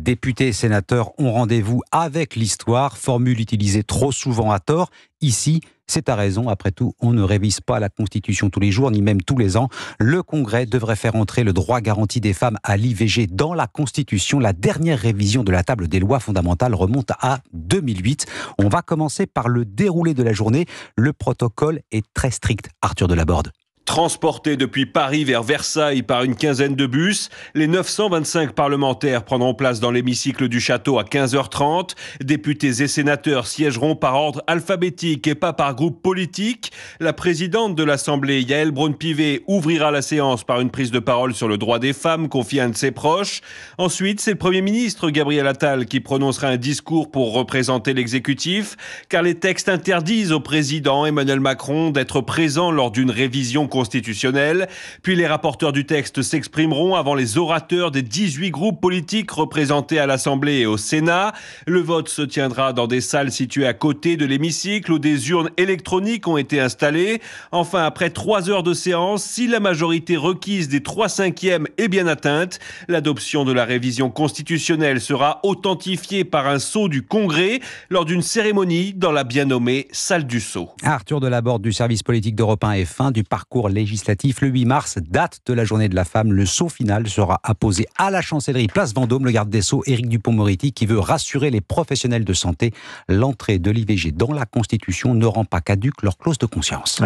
Députés et sénateurs ont rendez-vous avec l'histoire, formule utilisée trop souvent à tort. Ici, c'est à raison. Après tout, on ne révise pas la Constitution tous les jours, ni même tous les ans. Le Congrès devrait faire entrer le droit garanti des femmes à l'IVG dans la Constitution. La dernière révision de la table des lois fondamentales remonte à 2008. On va commencer par le déroulé de la journée. Le protocole est très strict. Arthur Delaborde. Transportés depuis Paris vers Versailles par une quinzaine de bus, les 925 parlementaires prendront place dans l'hémicycle du château à 15h30. Députés et sénateurs siégeront par ordre alphabétique et pas par groupe politique. La présidente de l'Assemblée, Yaël Braun-Pivet, ouvrira la séance par une prise de parole sur le droit des femmes confiée à un de ses proches. Ensuite, c'est le Premier ministre, Gabriel Attal, qui prononcera un discours pour représenter l'exécutif, car les textes interdisent au président Emmanuel Macron d'être présent lors d'une révision constitutionnelle. Puis les rapporteurs du texte s'exprimeront avant les orateurs des 18 groupes politiques représentés à l'Assemblée et au Sénat. Le vote se tiendra dans des salles situées à côté de l'hémicycle où des urnes électroniques ont été installées. Enfin, après 3 heures de séance, si la majorité requise des 3/5 est bien atteinte, l'adoption de la révision constitutionnelle sera authentifiée par un sceau du Congrès lors d'une cérémonie dans la bien nommée salle du sceau. Arthur Delaborde du service politique d'Europe 1 et fin du parcours législatif. Le 8 mars, date de la journée de la femme. Le sceau final sera apposé à la chancellerie place Vendôme. Le garde des Sceaux, Éric Dupond-Moretti, qui veut rassurer les professionnels de santé. L'entrée de l'IVG dans la Constitution ne rend pas caduque leur clause de conscience.